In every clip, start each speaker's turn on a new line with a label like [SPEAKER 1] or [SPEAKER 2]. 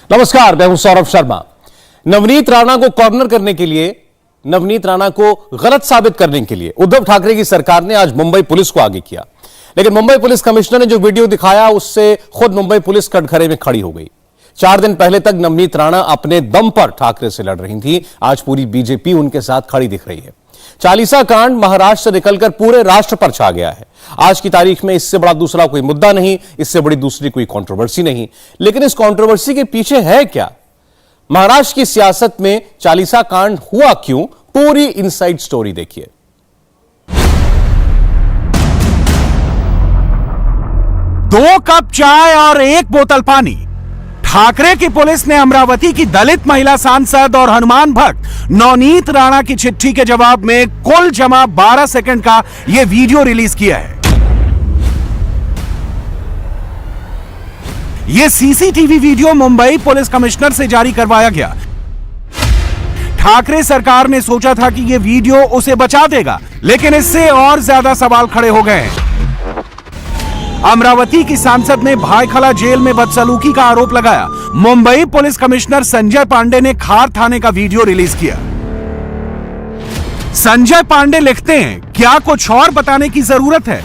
[SPEAKER 1] नमस्कार, मैं हूं सौरभ शर्मा। नवनीत राणा को कॉर्नर करने के लिए, नवनीत राणा को गलत साबित करने के लिए उद्धव ठाकरे की सरकार ने आज मुंबई पुलिस को आगे किया। लेकिन मुंबई पुलिस कमिश्नर ने जो वीडियो दिखाया उससे खुद मुंबई पुलिस कटघरे में खड़ी हो गई। 4 दिन पहले तक नवनीत राणा अपने दम पर ठाकरे से लड़ रही थी, आज पूरी बीजेपी उनके साथ खड़ी दिख रही है। चालीसा कांड महाराष्ट्र से निकलकर पूरे राष्ट्र पर छा गया है। आज की तारीख में इससे बड़ा दूसरा कोई मुद्दा नहीं, इससे बड़ी दूसरी कोई कंट्रोवर्सी नहीं। लेकिन इस कंट्रोवर्सी के पीछे है क्या? महाराष्ट्र की सियासत में चालीसा कांड हुआ क्यों? पूरी इनसाइड स्टोरी देखिए।
[SPEAKER 2] दो कप चाय और 1 बोतल पानी। ठाकरे की पुलिस ने अमरावती की दलित महिला सांसद और हनुमान भक्त नवनीत राणा की चिट्ठी के जवाब में कुल जमा 12 सेकंड का यह वीडियो रिलीज किया है। यह CCTV video Mumbai police commissioner से जारी करवाया गया। ठाकरे सरकार ने सोचा था कि यह वीडियो उसे बचा देगा, लेकिन इससे और ज्यादा सवाल खड़े हो गए हैं। अमरावती की सांसद ने भायखला जेल में बदसलूकी का आरोप लगाया। मुंबई पुलिस कमिश्नर संजय पांडे ने खार थाने का वीडियो रिलीज किया। संजय पांडे लिखते हैं, क्या कुछ और बताने की जरूरत है?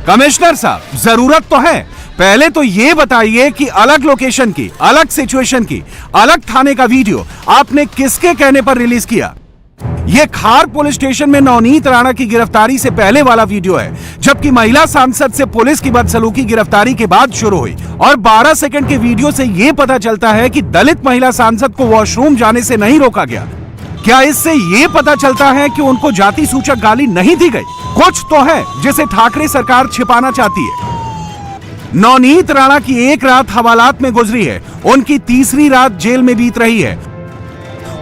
[SPEAKER 2] कमिश्नर साहब, जरूरत तो है। पहले तो यह बताइए कि अलग लोकेशन की, अलग सिचुएशन की, अलग थाने का वीडियो आपने किसके कहने पर रिलीज किया? यह खार पुलिस स्टेशन में नवनीत राणा की गिरफ्तारी से पहले वाला वीडियो है, जबकि महिला सांसद से पुलिस की बदसलूकी गिरफ्तारी के बाद शुरू हुई। और 12 सेकंड के वीडियो से यह पता चलता है कि दलित महिला सांसद को वॉशरूम जाने से नहीं रोका गया। क्या इससे यह पता चलता है कि उनको जाति सूचक गाली नहीं दी गई? कुछ तो है जिसे ठाकरे सरकार छिपाना चाहती है। नवनीत राणा की एक रात हवालात में गुजरी है, उनकी तीसरी रात जेल में बीत रही है।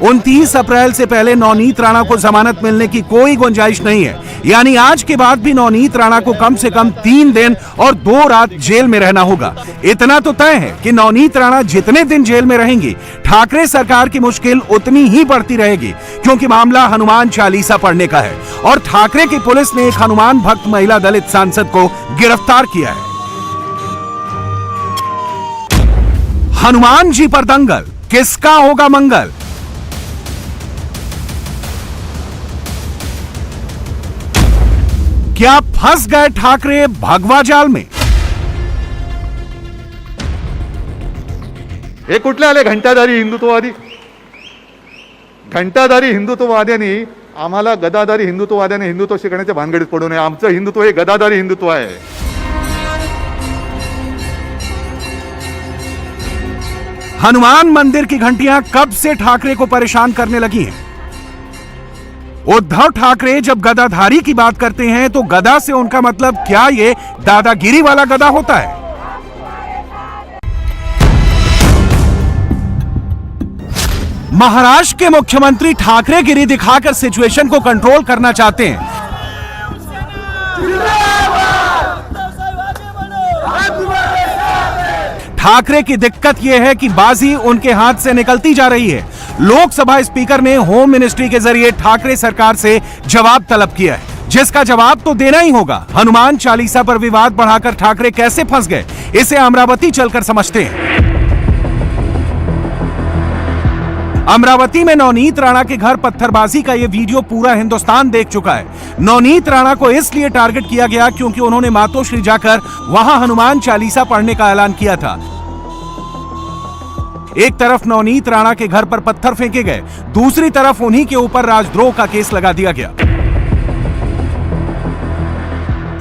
[SPEAKER 2] 29 अप्रैल से पहले नवनीत राणा को जमानत मिलने की कोई गुंजाइश नहीं है, यानी आज के बाद भी नवनीत राणा को कम से कम 3 दिन और 2 रात जेल में रहना होगा। इतना तो तय है कि नवनीत राणा जितने दिन जेल में रहेंगी, ठाकरे सरकार की मुश्किल उतनी ही बढ़ती रहेगी, क्योंकि मामला हनुमान चालीसा पढ़ने का है और ठाकरे की पुलिस ने एक हनुमान भक्त महिला दलित सांसद को गिरफ्तार किया है। हनुमान जी पर दंगल, किसका होगा मंगल? क्या फंस गए ठाकरे भगवा जाल में?
[SPEAKER 3] हे कुठले आले घंटाधारी हिंदुत्ववादी? घंटाधारी हिंदुत्ववाद्यांनी आम्हाला गदाधारी हिंदुत्ववाद्यांनी हिंदुत्व शिकण्याच्या भानगडीत पडू नये। आमचं हिंदुत्व हे गदाधारी हिंदुत्व आहे।
[SPEAKER 2] हनुमान मंदिर की घंटियां कब से ठाकरे को परेशान करने लगी हैं? उद्धव ठाकरे जब गदाधारी की बात करते हैं तो गदा से उनका मतलब क्या ये दादागिरी वाला गदा होता है? महाराष्ट्र के मुख्यमंत्री ठाकरे गिरी दिखाकर सिचुएशन को कंट्रोल करना चाहते हैं। ठाकरे की दिक्कत यह है कि बाजी उनके हाथ से निकलती जा रही है। लोकसभा स्पीकर ने होम मिनिस्ट्री के जरिए ठाकरे सरकार से जवाब तलब किया है, जिसका जवाब तो देना ही होगा। हनुमान चालीसा पर विवाद बढ़ाकर ठाकरे कैसे फंस गए, इसे अमरावती चलकर समझते हैं। अमरावती में नवनीत राणा के घर पत्थरबाजी का यह वीडियो पूरा हिंदुस्तान देख चुका है। नवनीत राणा को इसलिए टारगेट किया गया क्योंकि उन्होंने मातोश्री जाकर वहां हनुमान चालीसा पढ़ने का ऐलान किया था। एक तरफ नवनीत राणा के घर पर पत्थर फेंके गए, दूसरी तरफ उन्हीं के ऊपर राजद्रोह का केस लगा दिया गया।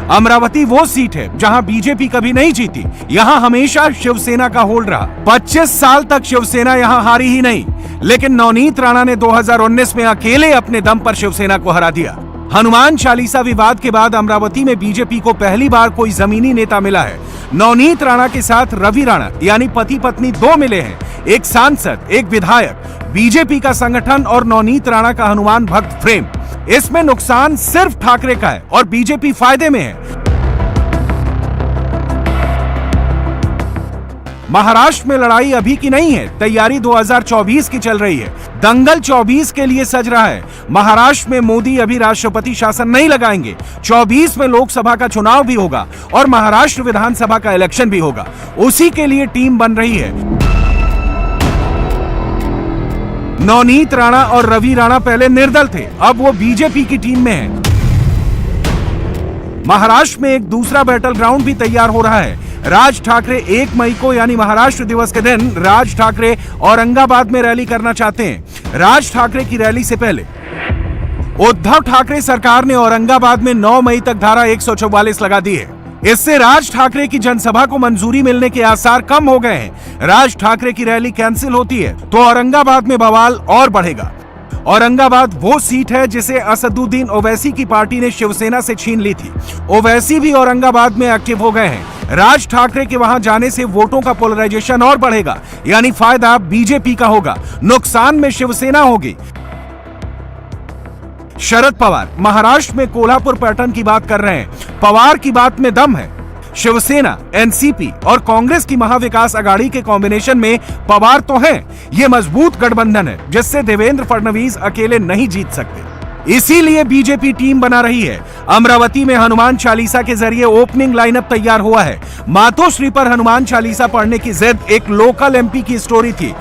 [SPEAKER 2] अमरावती वो सीट है जहां बीजेपी कभी नहीं जीती। यहां हमेशा शिवसेना का होल्ड रहा। 25 साल तक शिवसेना यहां हारी ही नहीं, लेकिन नवनीत राणा ने 2019 में अकेले अपने दम पर शिवसेना को हरा दिया। हनुमान चालीसा विवाद के बाद अमरावती में बीजेपी को पहली बार कोई जमीनी नेता मिला है। नवनीत राणा के साथ रवि राणा यानी पति पत्नी 2 मिले हैं, एक सांसद, एक विधायक। बीजेपी का संगठन और नवनीत राणा का हनुमान भक्त फ्रेम, इसमें नुकसान सिर्फ ठाकरे का है और बीजेपी फायदे में है। महाराष्ट्र में लड़ाई अभी की नहीं है, तैयारी 2024 की चल रही है। दंगल 24 के लिए सज रहा है। महाराष्ट्र में मोदी अभी राष्ट्रपति शासन नहीं लगाएंगे। 24 में लोकसभा का चुनाव भी होगा और महाराष्ट्र विधानसभा का इलेक्शन भी होगा। उसी के लिए टीम बन रही है। नवनीत राणा और रवि राणा पहले निर्दल थे, अब वो बीजेपी की टीम में हैं। महाराष्ट्र में एक दूसरा बैटल ग्राउंड भी तैयार हो रहा है। राज ठाकरे 1 मई को यानी महाराष्ट्र दिवस के दिन राज ठाकरे औरंगाबाद में रैली करना चाहते हैं। राज ठाकरे की रैली से पहले उद्धव ठाकरे सरकार ने औरंगाबाद में 9 मई तक धारा 144 लगा दी है। इससे राज ठाकरे की जनसभा को मंजूरी मिलने के आसार कम हो गए हैं। राज ठाकरे की रैली कैंसिल होती है तो औरंगाबाद में बवाल और बढ़ेगा। औरंगाबाद वो सीट है जिसे असदुद्दीन ओवैसी की पार्टी ने शिवसेना से छीन ली थी। ओवैसी भी औरंगाबाद में एक्टिव हो गए हैं। राज ठाकरे के वहां जाने से वोटों का पोलराइजेशन और बढ़ेगा, यानी फायदा बीजेपी का होगा, नुकसान में शिवसेना होगी। शरद पवार महाराष्ट्र में कोल्हापुर पैटर्न की बात कर रहे हैं। पवार की बात में दम है। शिवसेना, एनसीपी और कांग्रेस की महाविकास अघाड़ी के कॉम्बिनेशन में पवार तो हैं। ये मजबूत गठबंधन है जिससे देवेंद्र फडणवीस अकेले नहीं जीत सकते। इसीलिए बीजेपी टीम बना रही है। अमरावती में हनुमान चालीसा के जरिए ओपनिंग लाइनअप तैयार हुआ है। मातोश्री पर हनुमान चालीसा पढ़ने की जिद एक लोकल एमपी की स्टोरी थी।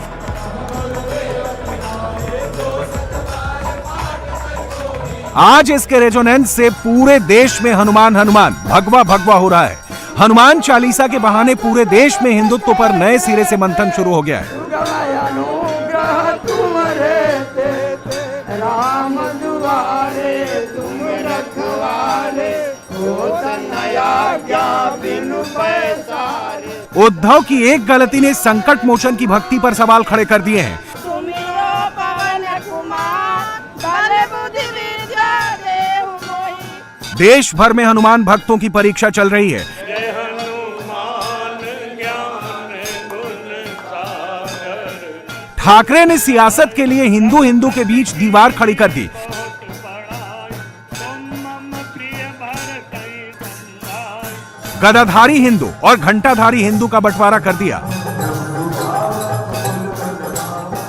[SPEAKER 2] आज इसके रेजोनेंस से पूरे देश में हनुमान हनुमान भगवा भगवा हो रहा है। हनुमान चालीसा के बहाने पूरे देश में हिंदुत्व पर नए सिरे से मंथन शुरू हो गया है। उद्धव की एक गलती ने संकट मोचन की भक्ति पर सवाल खड़े कर दिए हैं। देश भर में हनुमान भक्तों की परीक्षा चल रही है। ठाकरे ने सियासत के लिए हिंदू हिंदू के बीच दीवार खड़ी कर दी। गदाधारी हिंदू और घंटाधारी हिंदू का बंटवारा कर दिया।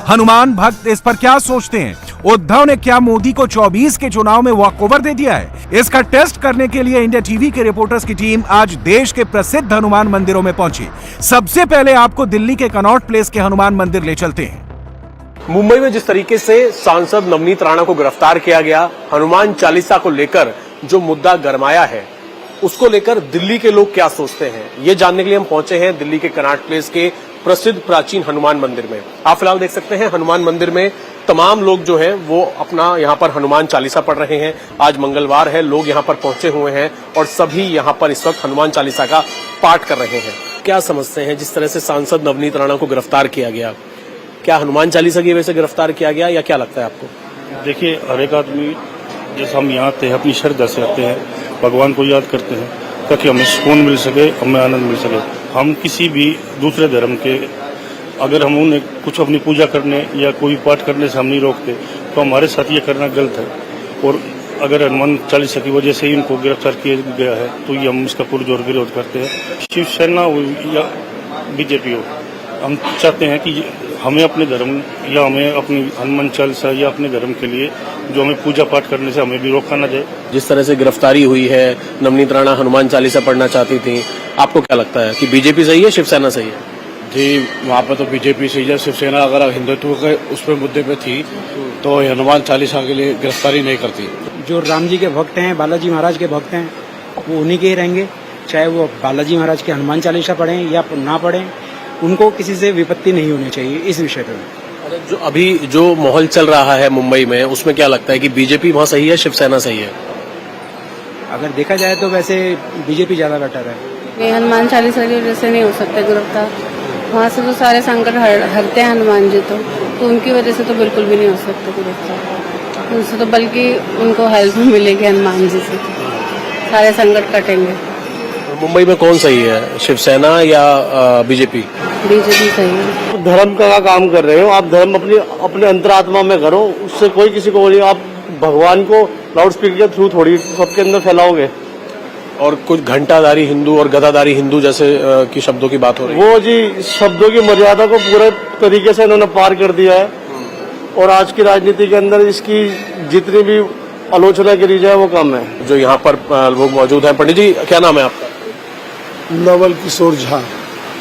[SPEAKER 2] हनुमान भक्त इस पर क्या सोचते हैं? उद्धव ने क्या मोदी को 24 के चुनाव में वॉकओवर दे दिया है? इसका टेस्ट करने के लिए इंडिया टीवी के रिपोर्टर्स की टीम आज देश के प्रसिद्ध हनुमान मंदिरों में पहुंची। सबसे पहले आपको दिल्ली के कनॉट प्लेस के हनुमान मंदिर ले चलते हैं।
[SPEAKER 1] मुंबई में जिस तरीके से सांसद नवनीत राणा को गिरफ्तार किया गया, हनुमान चालीसा को लेकर जो मुद्दा गरमाया है, उसको लेकर दिल्ली के लोग क्या सोचते हैं, ये जानने के लिए हम पहुंचे हैं दिल्ली के कनॉट प्लेस के प्रसिद्ध प्राचीन हनुमान मंदिर में। आप फिलहाल देख सकते हैं हनुमान मंदिर में तमाम लोग जो हैं वो अपना यहाँ पर हनुमान चालीसा पढ़ रहे हैं। आज मंगलवार है, लोग यहाँ पर पहुंचे हुए हैं और सभी यहाँ पर इस वक्त हनुमान चालीसा का पाठ कर रहे हैं। क्या समझते हैं जिस तरह से सांसद नवनीत राणा को गिरफ्तार किया गया, क्या हनुमान चालीसा की वजह से गिरफ्तार किया गया या क्या लगता है आपको?
[SPEAKER 4] देखिए, हर एक आदमी जैसे हम यहाँ आते हैं अपनी श्रद्धा से आते हैं, भगवान को याद करते हैं ताकि हमें सुकून मिल सके, हमें आनंद मिल सके। हम किसी भी दूसरे धर्म के अगर हम उन्हें कुछ अपनी पूजा करने या कोई पाठ करने से हम नहीं रोकते तो हमारे साथ ये करना गलत है। और अगर हनुमान चालीसा की वजह से इनको गिरफ्तार किया गया है तो ये हम इसका पुरजोर विरोध करते हैं। शिवसेना हो या बीजेपी हो, हम चाहते हैं कि हमें अपने धर्म या हमें अपनी हनुमान चालीसा या अपने धर्म के लिए जो हमें पूजा पाठ करने से हमें भी रोका ना जाए।
[SPEAKER 1] जिस तरह से गिरफ्तारी हुई है, नवनीत राणा हनुमान चालीसा पढ़ना चाहती थी, आपको क्या लगता है कि बीजेपी सही है, शिवसेना सही है?
[SPEAKER 5] जी, वहाँ पर तो बीजेपी सही है। शिवसेना अगर हिंदुत्व के उस पर मुद्दे पे थी तो हनुमान चालीसा के लिए गिरफ्तारी नहीं करती।
[SPEAKER 6] जो राम जी के भक्त हैं, बालाजी महाराज के भक्त हैं, वो उन्हीं के ही रहेंगे, चाहे वो बालाजी महाराज के हनुमान चालीसा पढ़ें या ना पढ़ें, उनको किसी से विपत्ति नहीं होनी चाहिए इस विषय पर।
[SPEAKER 1] जो अभी जो माहौल चल रहा है मुंबई में, उसमें क्या लगता है कि बीजेपी वहाँ सही है, शिवसेना सही है?
[SPEAKER 6] अगर देखा जाए तो वैसे बीजेपी ज्यादा बेटर है।
[SPEAKER 7] ये हनुमान चालीसा की वजह से नहीं हो सकता गिरफ्तार। वहाँ से तो सारे संकट हरते हैं हनुमान जी, तो उनकी वजह से तो बिल्कुल भी नहीं हो सकता गिरफ्तार। उनसे तो बल्कि उनको हेल्प मिलेगी हनुमान जी से, सारे संकट कटेंगे।
[SPEAKER 1] मुंबई में कौन सही है, शिवसेना या बीजेपी?
[SPEAKER 7] बीजेपी सही है।
[SPEAKER 8] धर्म का काम कर रहे हो आप, धर्म अपने अंतरात्मा में करो, उससे कोई किसी को बोलिए। आप भगवान को लाउड स्पीकर के थ्रू थोड़ी सबके अंदर फैलाओगे।
[SPEAKER 5] और कुछ घंटाधारी हिंदू और गदाधारी हिंदू जैसे की शब्दों की बात हो रही है।
[SPEAKER 8] वो जी शब्दों की मर्यादा को पूरे तरीके से इन्होंने पार कर दिया है और आज की राजनीति के अंदर इसकी जितनी भी आलोचना करी जाए वो कम है।
[SPEAKER 5] जो यहाँ पर लोग मौजूद हैं, पंडित जी क्या नाम है आपका?
[SPEAKER 9] नवल किशोर झा।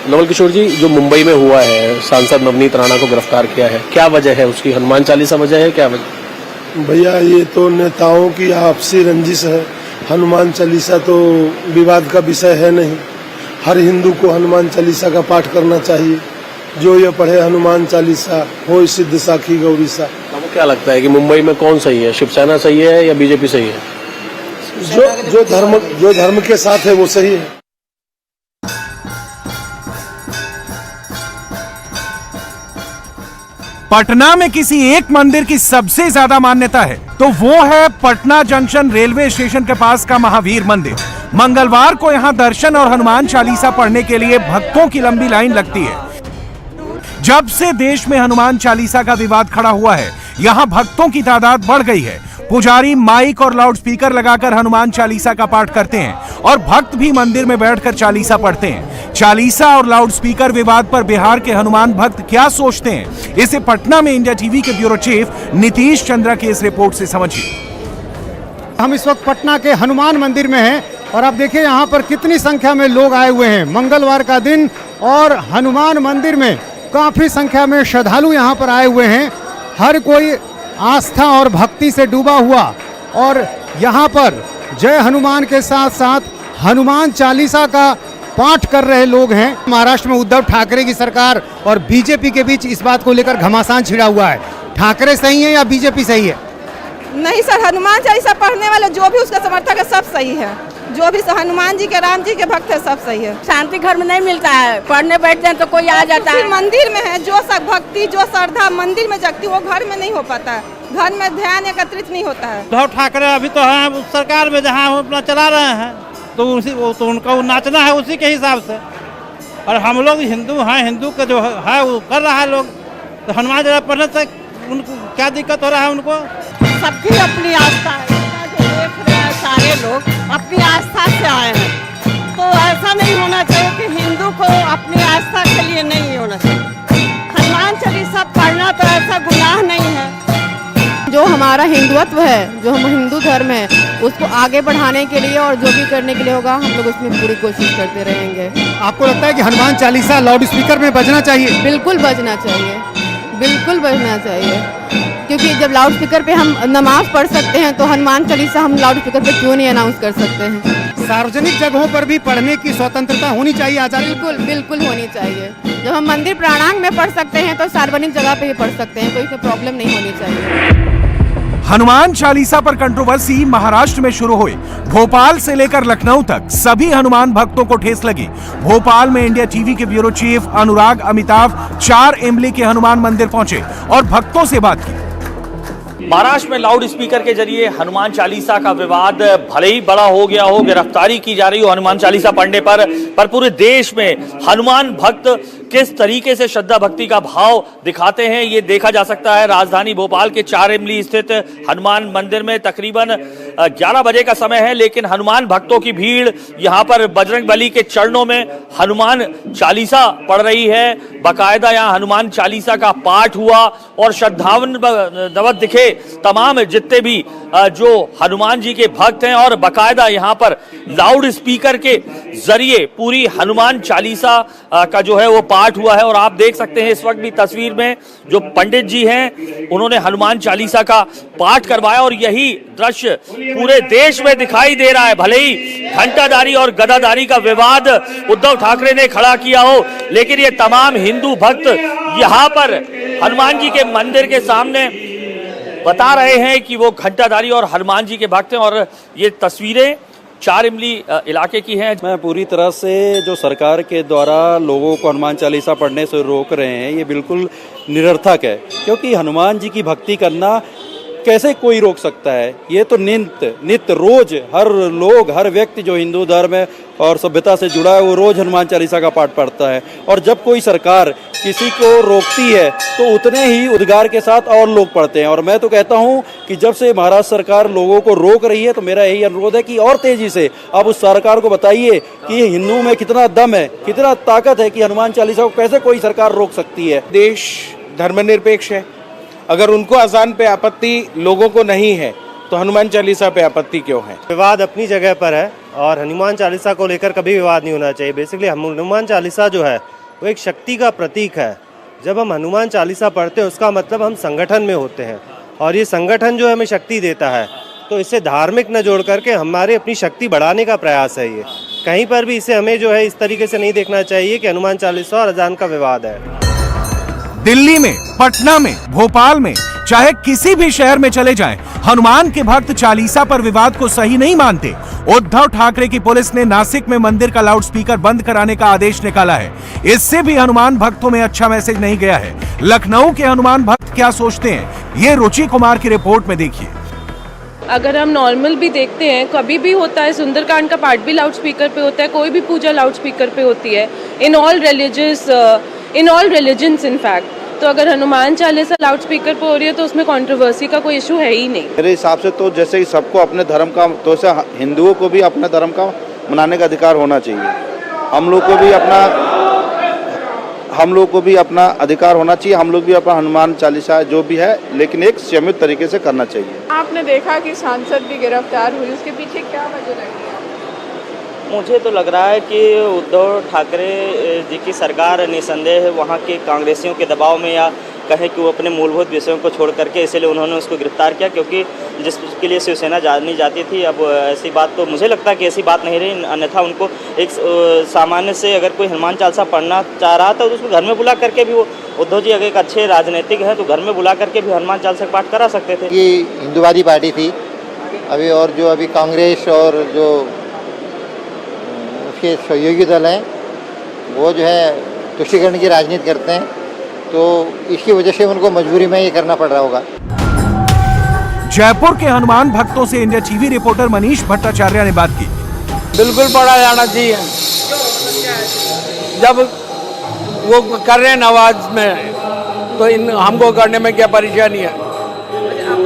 [SPEAKER 5] नवल किशोर जी, जो मुंबई में हुआ है, सांसद नवनीत राणा को गिरफ्तार किया है, क्या वजह है उसकी? हनुमान चालीसा वजह है, क्या वजह?
[SPEAKER 9] भैया ये तो नेताओं की आपसी रंजिश है। हनुमान चालीसा तो विवाद का विषय है नहीं। हर हिंदू को हनुमान चालीसा का पाठ करना चाहिए। जो ये पढ़े हनुमान चालीसा हो सिद्ध साखी गौरीसा।
[SPEAKER 5] आपको क्या लगता है कि मुंबई में कौन सही है, शिवसेना सही है या बीजेपी सही है?
[SPEAKER 9] जो धर्म के साथ है वो सही है।
[SPEAKER 2] पटना में किसी एक मंदिर की सबसे ज्यादा मान्यता है तो वो है पटना जंक्शन रेलवे स्टेशन के पास का महावीर मंदिर। मंगलवार को यहां दर्शन और हनुमान चालीसा पढ़ने के लिए भक्तों की लंबी लाइन लगती है। जब से देश में हनुमान चालीसा का विवाद खड़ा हुआ है, यहां भक्तों की तादाद बढ़ गई है। पुजारी माइक और लाउडस्पीकर लगाकर हनुमान चालीसा का पाठ करते हैं और भक्त भी मंदिर में बैठकर चालीसा पढ़ते हैं। चालीसा और लाउडस्पीकर विवाद पर बिहार के हनुमान भक्त क्या सोचते हैं, इसे पटना में इंडिया टीवी के ब्यूरो चीफ नीतीश चंद्रा की इस रिपोर्ट से समझिए।
[SPEAKER 10] हम इस वक्त पटना के हनुमान मंदिर में हैं और आप देखिए यहाँ पर कितनी संख्या में लोग आए हुए हैं। मंगलवार का दिन और हनुमान मंदिर में काफी संख्या में श्रद्धालु यहाँ पर आए हुए हैं। हर कोई आस्था और भक्ति से डूबा हुआ और यहाँ पर जय हनुमान के साथ साथ हनुमान चालीसा का पाठ कर रहे लोग हैं। महाराष्ट्र में उद्धव ठाकरे की सरकार और बीजेपी के बीच इस बात को लेकर घमासान छिड़ा हुआ है। ठाकरे सही है या बीजेपी सही है?
[SPEAKER 11] नहीं सर, हनुमान चालीसा पढ़ने वाले जो भी उसका समर्थक है सब सही है। जो भी हनुमान जी के, राम जी के भक्त है सब सही है।
[SPEAKER 7] शांति घर में नहीं मिलता है, पढ़ने बैठते हैं तो कोई आ जाता है।
[SPEAKER 11] मंदिर में है जो सब भक्ति, जो श्रद्धा मंदिर में जगती वो घर में नहीं हो पाता है। घर में ध्यान एकत्रित नहीं होता है।
[SPEAKER 6] उद्धव ठाकरे अभी तो है सरकार में, जहाँ अपना चला रहे हैं तो उसी वो तो उनका नाचना है उसी के हिसाब से। और हम लोग हिंदू हैं, हिंदू का जो है वो कर रहा है लोग। तो हनुमान चालीसा पढ़ने से उनको क्या दिक्कत हो रहा है? उनको
[SPEAKER 11] सबकी अपनी आस्था है। जो देख रहे हैं सारे लोग अपनी आस्था से आए हैं, तो ऐसा नहीं होना चाहिए कि हिंदू को अपनी आस्था के लिए नहीं होना चाहिए। हनुमान चालीसा पढ़ना तो ऐसा गुनाह नहीं है।
[SPEAKER 7] जो हमारा हिंदुत्व है, जो हम हिंदू धर्म है, उसको आगे बढ़ाने के लिए और जो भी करने के लिए होगा हम लोग उसमें पूरी कोशिश करते रहेंगे।
[SPEAKER 10] आपको लगता है कि हनुमान चालीसा लाउड स्पीकर में बजना चाहिए?
[SPEAKER 7] बिल्कुल बजना चाहिए, बिल्कुल बजना चाहिए, क्योंकि जब लाउड स्पीकर पे हम नमाज पढ़ सकते हैं तो हनुमान चालीसा हम लाउड स्पीकर पे क्यों नहीं अनाउंस कर सकते हैं?
[SPEAKER 10] सार्वजनिक जगहों पर भी पढ़ने की स्वतंत्रता होनी चाहिए आचार्य?
[SPEAKER 7] बिल्कुल बिल्कुल होनी चाहिए। जब हम मंदिर प्रांगण में पढ़ सकते हैं तो सार्वजनिक जगह पे भी पढ़ सकते हैं, कोई प्रॉब्लम नहीं होनी चाहिए।
[SPEAKER 2] हनुमान चालीसा पर कंट्रोवर्सी महाराष्ट्र में शुरू हुई। भोपाल से लेकर लखनऊ तक सभी हनुमान भक्तों को ठेस लगी। भोपाल में इंडिया टीवी के ब्यूरो चीफ अनुराग अमिताभ 4 इमली के हनुमान मंदिर पहुंचे और भक्तों से बात की।
[SPEAKER 12] महाराष्ट्र में लाउड स्पीकर के जरिए हनुमान चालीसा का विवाद भले ही बड़ा हो गया हो, गिरफ्तारी की जा रही हो हनुमान चालीसा पढ़ने पर पूरे देश में हनुमान भक्त किस तरीके से श्रद्धा भक्ति का भाव दिखाते हैं ये देखा जा सकता है। राजधानी भोपाल के 4 इमली स्थित हनुमान मंदिर में तकरीबन 11 बजे का समय है, लेकिन हनुमान भक्तों की भीड़ यहाँ पर बजरंग बली के चरणों में हनुमान चालीसा पढ़ रही है। बाकायदा यहाँ हनुमान चालीसा का पाठ हुआ और श्रद्धावन दिखे तमाम जितने भी जो हनुमान जी के भक्त हैं और बाकायदा यहाँ पर लाउड स्पीकर के जरिए पूरी हनुमान चालीसा का जो है वो पाठ हुआ है। और आप देख सकते हैं इस वक्त भी तस्वीर में जो पंडित जी हैं उन्होंने हनुमान चालीसा का पाठ करवाया और यही दृश्य पूरे देश में दिखाई दे रहा है। भले ही घंटाधारी और गदाधारी का विवाद उद्धव ठाकरे ने खड़ा किया हो, लेकिन ये तमाम हिंदू भक्त यहाँ पर हनुमान जी के मंदिर के सामने बता रहे हैं कि वो घंटाधारी और हनुमान जी के भक्त हैं। और ये तस्वीरें 4 इमली इलाके की हैं।
[SPEAKER 13] मैं पूरी तरह से जो सरकार के द्वारा लोगों को हनुमान चालीसा पढ़ने से रोक रहे हैं ये बिल्कुल निरर्थक है, क्योंकि हनुमान जी की भक्ति करना कैसे कोई रोक सकता है? ये तो नित्य रोज हर व्यक्ति जो हिंदू धर्म है और सभ्यता से जुड़ा है वो रोज हनुमान चालीसा का पाठ पढ़ता है। और जब कोई सरकार किसी को रोकती है तो उतने ही उद्गार के साथ और लोग पढ़ते हैं। और मैं तो कहता हूँ कि जब से महाराष्ट्र सरकार लोगों को रोक रही है तो मेरा यही अनुरोध है कि और तेजी से आप उस सरकार को बताइए कि हिंदू में कितना दम है, कितना ताकत है कि हनुमान चालीसा को कैसे कोई सरकार रोक सकती है।
[SPEAKER 14] देश धर्मनिरपेक्ष है, अगर उनको अजान पे आपत्ति लोगों को नहीं है तो हनुमान चालीसा पे आपत्ति क्यों है?
[SPEAKER 15] विवाद अपनी जगह पर है और हनुमान चालीसा को लेकर कभी विवाद नहीं होना चाहिए। बेसिकली हनुमान चालीसा जो है वो एक शक्ति का प्रतीक है। जब हम हनुमान चालीसा पढ़ते हैं उसका मतलब हम संगठन में होते हैं और ये संगठन जो हमें शक्ति देता है, तो इससे धार्मिक न जोड़ करके हमारे अपनी शक्ति बढ़ाने का प्रयास है। ये कहीं पर भी इसे हमें जो है इस तरीके से नहीं देखना चाहिए कि हनुमान चालीसा और अजान का विवाद है।
[SPEAKER 2] दिल्ली में, पटना में, भोपाल में, चाहे किसी भी शहर में चले जाएं, हनुमान के भक्त चालीसा पर विवाद को सही नहीं मानते। उद्धव ठाकरे की पुलिस ने नासिक में मंदिर का लाउडस्पीकर बंद कराने का आदेश निकाला है। इससे भी हनुमान भक्तों में अच्छा मैसेज नहीं गया है। लखनऊ के हनुमान भक्त क्या सोचते हैं, ये रुचि कुमार की रिपोर्ट में देखिए।
[SPEAKER 7] अगर हम नॉर्मल भी देखते हैं, कभी भी होता है, सुंदरकांड का पाठ भी लाउडस्पीकर पे होता है, कोई भी पूजा लाउडस्पीकर पे होती है, इन ऑल रिलीजन्स इनफैक्ट। तो अगर हनुमान चालीसा लाउडस्पीकर पे हो रही है तो उसमें कंट्रोवर्सी का कोई इशू है ही नहीं।
[SPEAKER 16] मेरे हिसाब से तो जैसे कि सबको अपने धर्म का, तो ऐसे हिंदुओं को भी अपने धर्म का मनाने का अधिकार होना चाहिए। हम लोग को भी अपना अधिकार होना चाहिए। हम लोग भी अपना हनुमान चालीसा जो भी है, लेकिन एक सीमित तरीके से करना चाहिए।
[SPEAKER 11] आपने देखा कि सांसद भी गिरफ्तार हुई, उसके पीछे क्या वजह लगी?
[SPEAKER 17] मुझे तो लग रहा है कि उद्धव ठाकरे जी की सरकार निसंदेह वहाँ के कांग्रेसियों के दबाव में, या कहें कि वो अपने मूलभूत विषयों को छोड़ करके, इसलिए उन्होंने उसको गिरफ्तार किया, क्योंकि जिसके लिए शिवसेना नहीं जाती थी। अब ऐसी बात तो मुझे लगता है कि ऐसी बात नहीं रही, अन्यथा उनको एक सामान्य से अगर कोई हनुमान चालीसा पढ़ना चाह रहा था तो उसको घर में बुला करके भी, वो उद्धव जी अगर एक अच्छे राजनीतिक हैं तो घर में बुला करके भी हनुमान चालीसा का पाठ करा सकते थे।
[SPEAKER 18] ये हिंदुवादी पार्टी थी अभी, और जो अभी कांग्रेस और जो उसके सहयोगी दल हैं वो जो है तुष्टीकरण की राजनीति करते हैं, तो इसकी वजह से उनको मजबूरी में ये करना पड़ रहा होगा।
[SPEAKER 2] जयपुर के हनुमान भक्तों से India TV reporter Manish Bhattacharya ने बात की।
[SPEAKER 19] बिल्कुल पढ़ा जाना चाहिए। जब वो कर रहे हैं नवाज में तो हमको करने में क्या परेशानी है?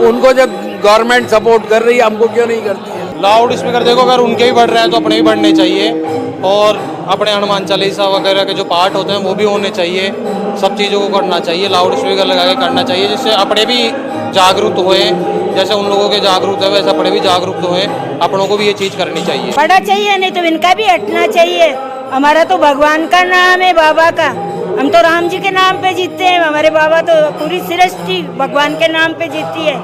[SPEAKER 19] उनको जब गवर्नमेंट सपोर्ट कर रही है, हमको क्यों नहीं करती है?
[SPEAKER 20] लाउड स्पीकर देखो, अगर उनके भी बढ़ रहे हैं तो अपने भी बढ़ने चाहिए, और अपने हनुमान चालीसा वगैरह के जो पाठ होते हैं वो भी होने चाहिए। सब चीज़ों को करना चाहिए, लाउड स्पीकर लगा के करना चाहिए, जिससे अपने भी जागरूक हुए। जैसे उन लोगों के जागरूक है वैसे अपने भी जागरूक हुए। अपनों को भी ये चीज़ करनी चाहिए।
[SPEAKER 21] पढ़ना चाहिए, नहीं तो इनका भी हटना चाहिए। हमारा तो भगवान का नाम है, बाबा का। हम तो राम जी के नाम पे जीतते हैं। हमारे बाबा तो पूरी सृष्टि भगवान के नाम पे जीती है।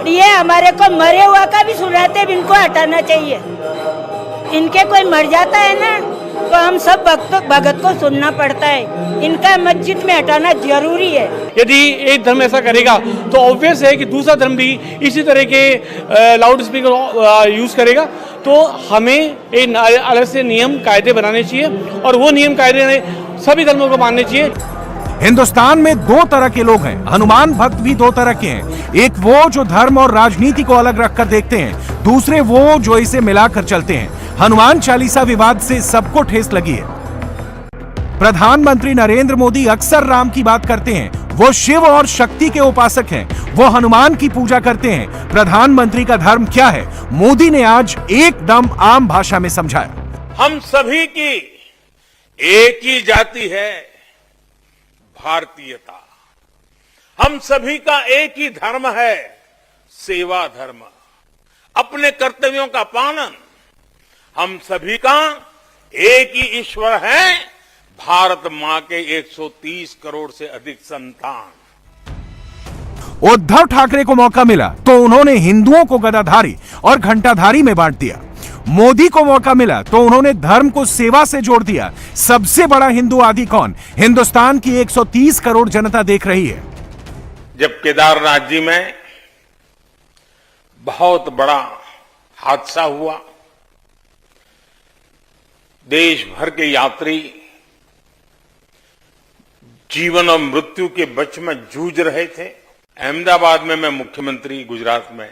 [SPEAKER 21] ये हमारे को मरे हुआ का भी सुनाते, इनको हटाना चाहिए। इनके कोई मर जाता है ना तो हम सब भगत को सुनना पड़ता है। इनका मस्जिद में हटाना जरूरी है।
[SPEAKER 22] यदि एक धर्म ऐसा करेगा तो ऑब्वियस है कि दूसरा धर्म भी इसी तरह के लाउड स्पीकर यूज करेगा। तो हमें एक अलग से नियम कायदे बनाने चाहिए और वो नियम कायदे सभी धर्मों को मानने चाहिए।
[SPEAKER 2] हिंदुस्तान में दो तरह के लोग हैं, हनुमान भक्त भी दो तरह के हैं। एक वो जो धर्म और राजनीति को अलग रखकर देखते हैं, दूसरे वो जो इसे मिलाकर चलते हैं। हनुमान चालीसा विवाद से सबको ठेस लगी है। प्रधानमंत्री नरेंद्र मोदी अक्सर राम की बात करते हैं। वो शिव और शक्ति के उपासक हैं, वो हनुमान की पूजा करते हैं। प्रधानमंत्री का धर्म क्या है, मोदी ने आज एकदम आम भाषा में समझाया।
[SPEAKER 23] हम सभी की एक ही जाति है, भारतीयता। हम सभी का एक ही धर्म है, सेवा धर्म, अपने कर्तव्यों का पालन। हम सभी का एक ही ईश्वर है, भारत मां के 130 करोड़ से अधिक संतान।
[SPEAKER 2] उद्धव ठाकरे को मौका मिला तो उन्होंने हिंदुओं को गदाधारी और घंटाधारी में बांट दिया। मोदी को मौका मिला तो उन्होंने धर्म को सेवा से जोड़ दिया। सबसे बड़ा हिंदूवादी कौन? हिंदुस्तान की 130 करोड़ जनता देख रही है।
[SPEAKER 23] जब केदारनाथ जी में बहुत बड़ा हादसा हुआ, देश भर के यात्री जीवन और मृत्यु के बीच में जूझ रहे थे, अहमदाबाद में मैं मुख्यमंत्री गुजरात में,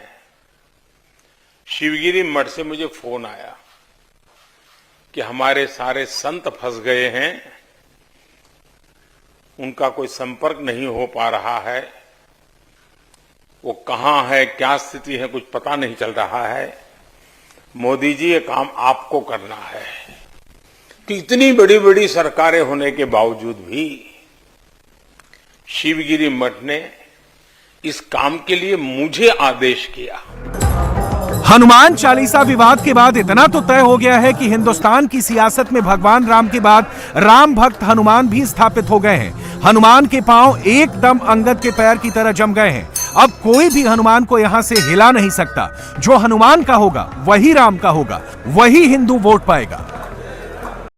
[SPEAKER 23] शिवगिरी मठ से मुझे फोन आया कि हमारे सारे संत फंस गए हैं, उनका कोई संपर्क नहीं हो पा रहा है, वो कहां है, क्या स्थिति है, कुछ पता नहीं चल रहा है। मोदी जी ये काम आपको करना है कि इतनी बड़ी बड़ी सरकारें होने के बावजूद भी शिवगिरी मठ ने इस काम के लिए मुझे आदेश किया।
[SPEAKER 2] हनुमान चालीसा विवाद के बाद इतना तो तय हो गया है कि हिंदुस्तान की सियासत में भगवान राम के बाद राम भक्त हनुमान भी स्थापित हो गए हैं। हनुमान के पांव एकदम अंगद के पैर की तरह जम गए हैं। अब कोई भी हनुमान को यहां से हिला नहीं सकता। जो हनुमान का होगा वही राम का होगा, वही हिंदू वोट पाएगा।